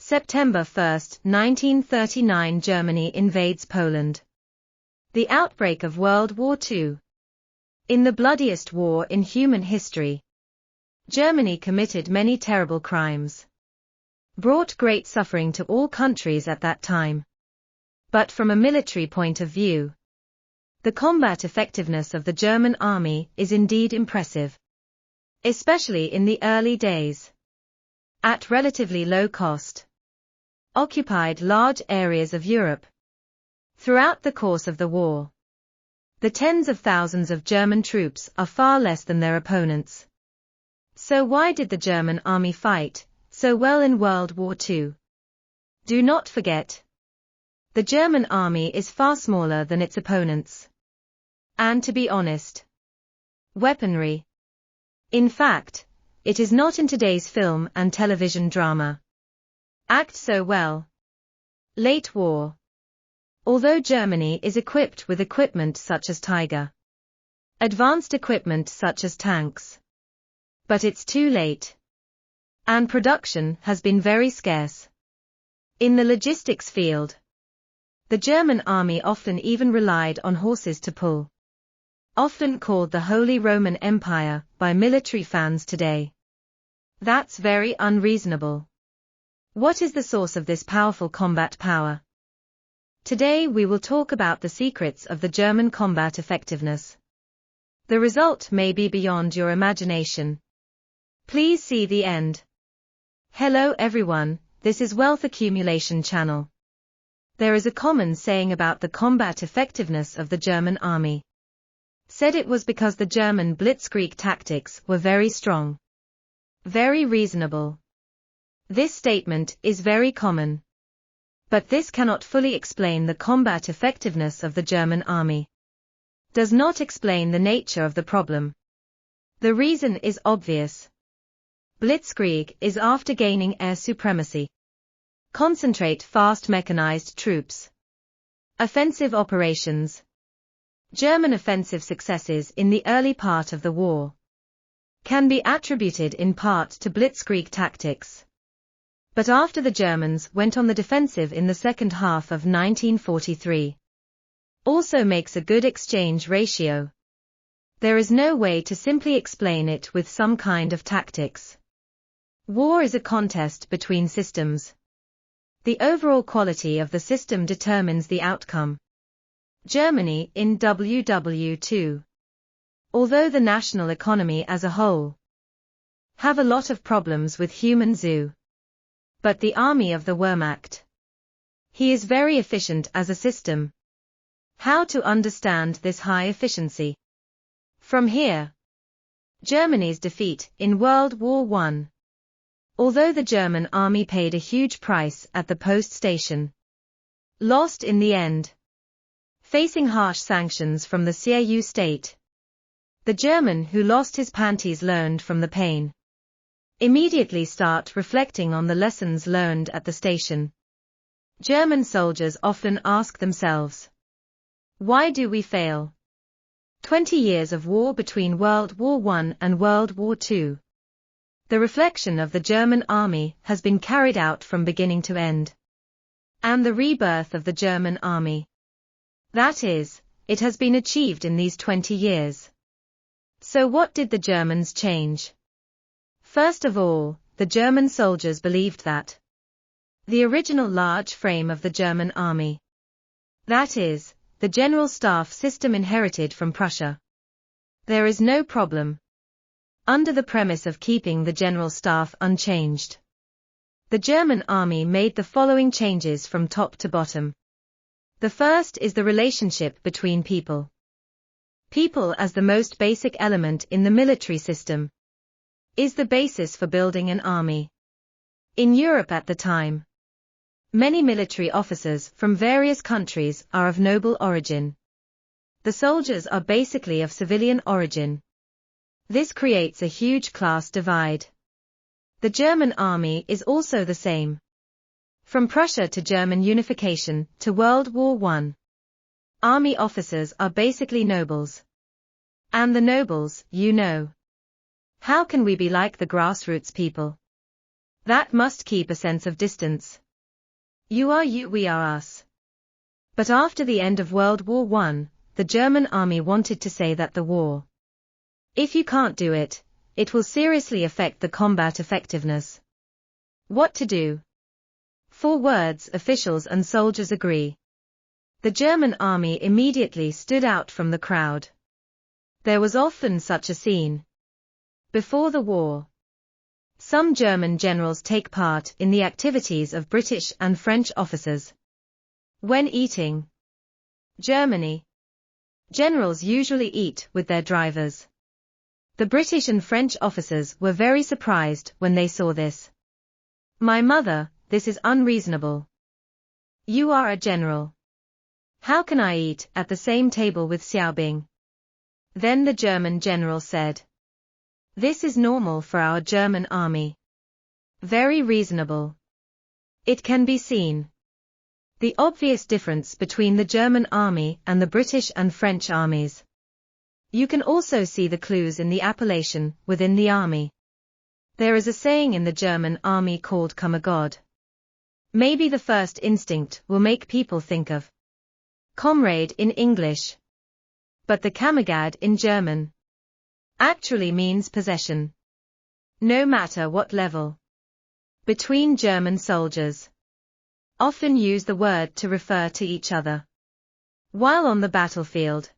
September 1, 1939, Germany invades Poland. The outbreak of World War II. In the bloodiest war in human history, Germany committed many terrible crimes, brought great suffering to all countries at that time. But from a military point of view, the combat effectiveness of the German army is indeed impressive, especially in the early days. At relatively low cost, occupied large areas of Europe. Throughout the course of the war, the tens of thousands of German troops are far less than their opponents. So why did the German army fight so well in World War II? Do not forget, the German army is far smaller than its opponents. And to be honest, weaponry. In fact, it is not in today's film and television drama act so well. Late war. Although Germany is equipped with equipment such as Tiger, advanced equipment such as tanks, but it's too late. And production has been very scarce. In the logistics field, the German army often even relied on horses to pull. Often called the Holy Roman Empire by military fans today. That's very unreasonable. What is the source of this powerful combat power? Today we will talk about the secrets of the German combat effectiveness. The result may be beyond your imagination. Please see the end. Hello everyone, this is Wealth Accumulation Channel. There is a common saying about the combat effectiveness of the German army. Said it was because the German blitzkrieg tactics were very strong. Very reasonable. This statement is very common. But this cannot fully explain the combat effectiveness of the German army. Does not explain the nature of the problem. The reason is obvious. Blitzkrieg is after gaining air supremacy. Concentrate fast mechanized troops. Offensive operations. German offensive successes in the early part of the war can be attributed in part to blitzkrieg tactics. But after the Germans went on the defensive in the second half of 1943, also makes a good exchange ratio. There is no way to simply explain it with some kind of tactics. War is a contest between systems. The overall quality of the system determines the outcome. Germany in WW2. Although the national economy as a whole have a lot of problems with human zoo. But the army of the Wehrmacht. He is very efficient as a system. How to understand this high efficiency? From here. Germany's defeat in World War I. Although the German army paid a huge price at the post station, lost in the end. Facing harsh sanctions from the CDU state. The German who lost his panties learned from the pain. Immediately start reflecting on the lessons learned at the station. German soldiers often ask themselves, why do we fail? 20 years of war between World War I and World War II. The reflection of the German army has been carried out from beginning to end. And the rebirth of the German army. That is, it has been achieved in these 20 years. So what did the Germans change? First of all, the German soldiers believed that the original large frame of the German army, that is, the general staff system inherited from Prussia, there is no problem. Under the premise of keeping the general staff unchanged, the German army made the following changes from top to bottom. The first is the relationship between people. People as the most basic element in the military system is the basis for building an army. In Europe at the time, many military officers from various countries are of noble origin. The soldiers are basically of civilian origin. This creates a huge class divide. The German army is also the same. From Prussia to German unification to World War I, army officers are basically nobles. And the nobles, you know. How can we be like the grassroots people? That must keep a sense of distance. You are you, we are us. But after the end of World War I, the German army wanted to say that the war, if you can't do it, it will seriously affect the combat effectiveness. What to do? 4 words officials and soldiers agree. The German army immediately stood out from the crowd. There was often such a scene. Before the war, some German generals take part in the activities of British and French officers. When eating Germany, generals usually eat with their drivers. The British and French officers were very surprised when they saw this. My mother, this is unreasonable. You are a general. How can I eat at the same table with Xiaobing? Then the German general said, this is normal for our German army. Very reasonable. It can be seen. The obvious difference between the German army and the British and French armies. You can also see the clues in the appellation within the army. There is a saying in the German army called Kammergod. Maybe the first instinct will make people think of comrade in English. But the Kammergad in German actually means possession. No matter what level. Between German soldiers. Often use the word to refer to each other. While on the battlefield,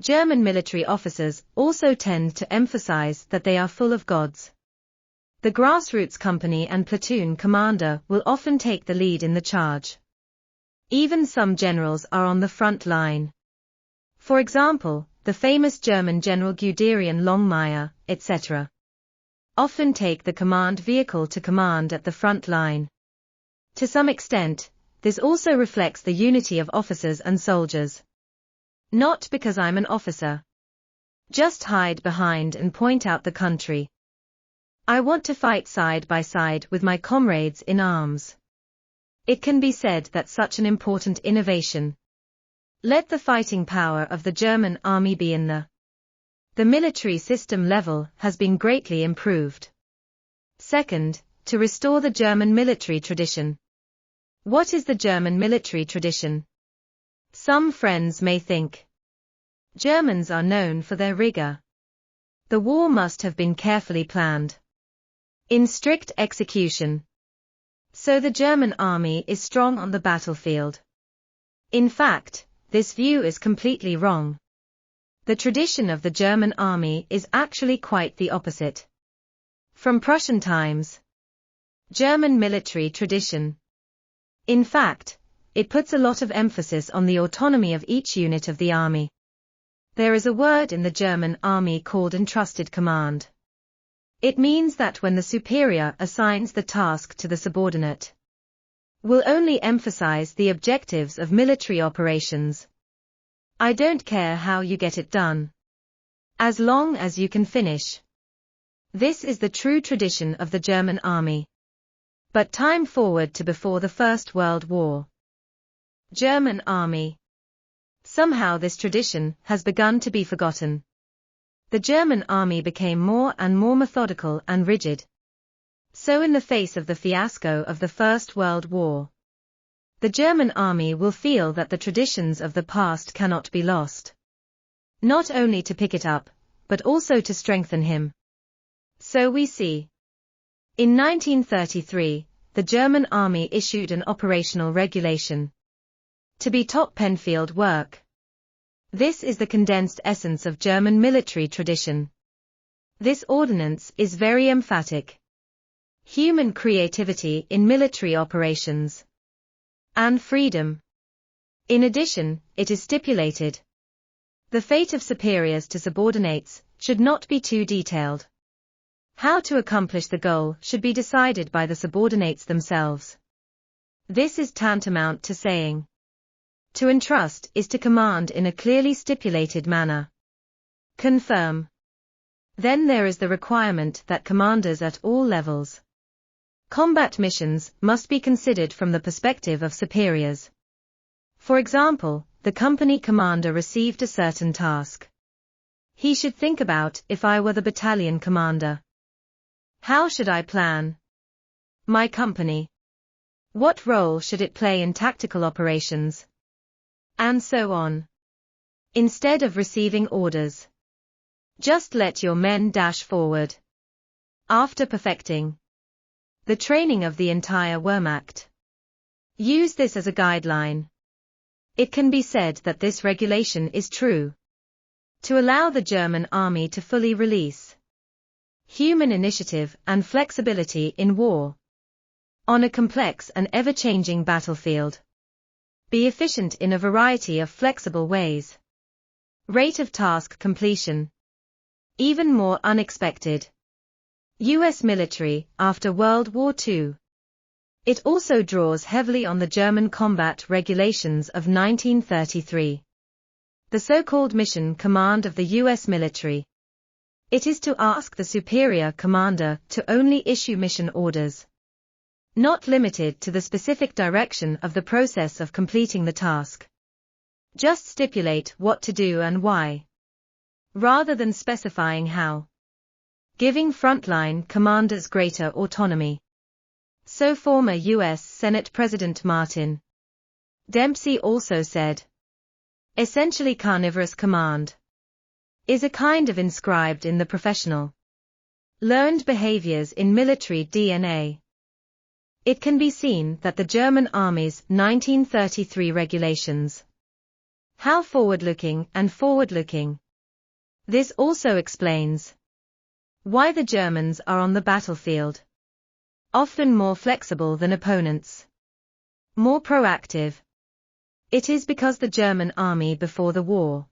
German military officers also tend to emphasize that they are full of gods. The grassroots company and platoon commander will often take the lead in the charge. Even some generals are on the front line. For example, the famous German General Guderian Longmire, etc. often take the command vehicle to command at the front line. To some extent, this also reflects the unity of officers and soldiers. Not because I'm an officer. Just hide behind and point out the country. I want to fight side by side with my comrades in arms. It can be said that such an important innovation. Let the fighting power of the German army be in the military system level has been greatly improved. Second, to restore the German military tradition. What is the German military tradition? Some friends may think Germans are known for their rigor. The war must have been carefully planned. In strict execution. So the German army is strong on the battlefield. In fact, this view is completely wrong. The tradition of the German army is actually quite the opposite. From Prussian times. German military tradition. In fact, it puts a lot of emphasis on the autonomy of each unit of the army. There is a word in the German army called entrusted command. It means that when the superior assigns the task to the subordinate, will only emphasize the objectives of military operations. I don't care how you get it done. As long as you can finish. This is the true tradition of the German army. But time forward to before the First World War. German army. Somehow this tradition has begun to be forgotten. The German army became more and more methodical and rigid. So in the face of the fiasco of the First World War, the German army will feel that the traditions of the past cannot be lost. Not only to pick it up, but also to strengthen him. So we see. In 1933, the German army issued an operational regulation. To be top Penfield work. This is the condensed essence of German military tradition. This ordinance is very emphatic. Human creativity in military operations. And freedom. In addition, it is stipulated. The fate of superiors to subordinates should not be too detailed. How to accomplish the goal should be decided by the subordinates themselves. This is tantamount to saying, to entrust is to command in a clearly stipulated manner. Confirm. Then there is the requirement that commanders at all levels. Combat missions must be considered from the perspective of superiors. For example, the company commander received a certain task. He should think about, if I were the battalion commander, how should I plan? My company. What role should it play in tactical operations? And so on. Instead of receiving orders, just let your men dash forward. After perfecting the training of the entire Wehrmacht, use this as a guideline. It can be said that this regulation is true to allow the German army to fully release human initiative and flexibility in war. On a complex and ever-changing battlefield. Be efficient in a variety of flexible ways. Rate of task completion. Even more unexpected. U.S. military after World War II. It also draws heavily on the German combat regulations of 1933. The so-called mission command of the U.S. military. It is to ask the superior commander to only issue mission orders, not limited to the specific direction of the process of completing the task. Just stipulate what to do and why, rather than specifying how. Giving frontline commanders greater autonomy. So former U.S. Senate President Martin Dempsey also said, essentially carnivorous command is a kind of inscribed in the professional learned behaviors in military DNA. It can be seen that the German Army's 1933 regulations. How forward-looking and forward-looking. This also explains why the Germans are on the battlefield. Often more flexible than opponents. More proactive. It is because the German army before the war.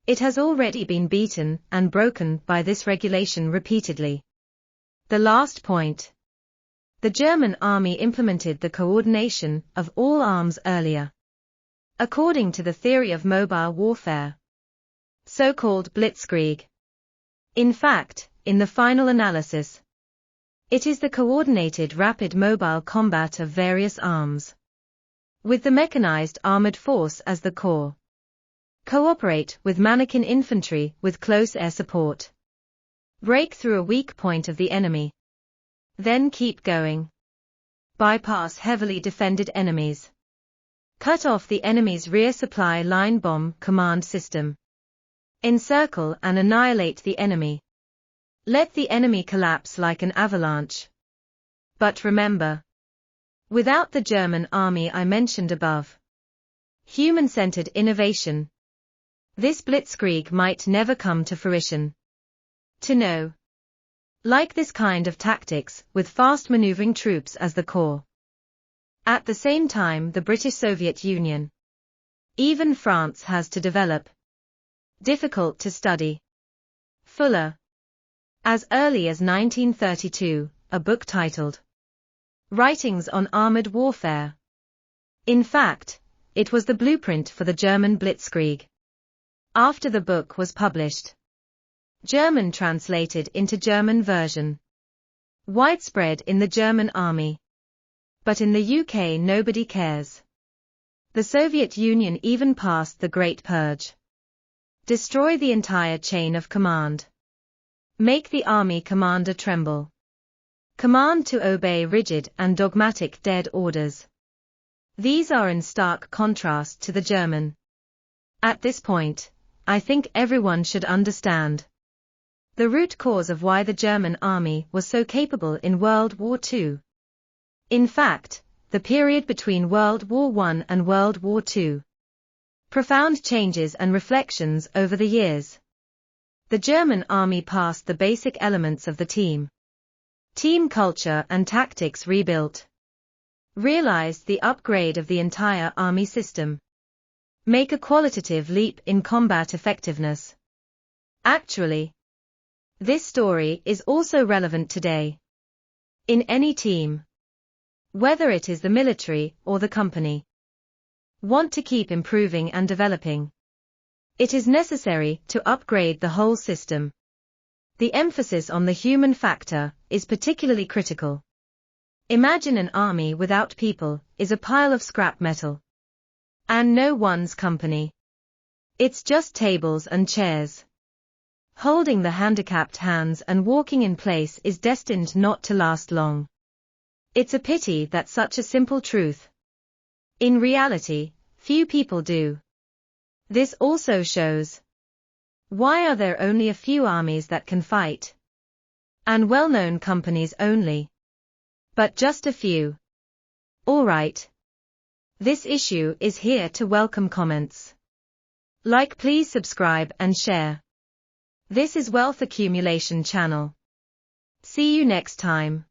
It has already been beaten and broken by this regulation repeatedly. The last point. The German army implemented the coordination of all arms earlier. According to the theory of mobile warfare. So-called Blitzkrieg. In fact, in the final analysis, it is the coordinated rapid mobile combat of various arms, with the mechanized armored force as the core. Cooperate with mannequin infantry with close air support. Break through a weak point of the enemy. Then keep going. Bypass heavily defended enemies. Cut off the enemy's rear supply line bomb command system. Encircle and annihilate the enemy. Let the enemy collapse like an avalanche. But remember, without the German army I mentioned above, human-centered innovation, this blitzkrieg might never come to fruition. To know, like this kind of tactics with fast maneuvering troops as the core. At the same time the British Soviet Union, even France has to develop. Difficult to study. Fuller. As early as 1932, a book titled Writings on Armored Warfare. In fact, it was the blueprint for the German Blitzkrieg. After the book was published, German translated into German version. Widespread in the German army. But in the UK nobody cares. The Soviet Union even passed the Great Purge. Destroy the entire chain of command. Make the army commander tremble. Command to obey rigid and dogmatic dead orders. These are in stark contrast to the German. At this point, I think everyone should understand the root cause of why the German army was so capable in World War II. In fact, the period between World War I and World War II. Profound changes and reflections over the years. The German army passed the basic elements of the team culture and tactics rebuilt. Realized the upgrade of the entire army system. Make a qualitative leap in combat effectiveness. Actually, this story is also relevant today. In any team, whether it is the military or the company, want to keep improving and developing. It is necessary to upgrade the whole system. The emphasis on the human factor is particularly critical. Imagine an army without people is a pile of scrap metal. And no one's company. It's just tables and chairs. Holding the handicapped hands and walking in place is destined not to last long. It's a pity that such a simple truth. In reality, few people do. This also shows. Why are there only a few armies that can fight? And well-known companies only. But just a few. Alright. This issue is here to welcome comments. Like, please subscribe and share. This is Wealth Accumulation Channel. See you next time.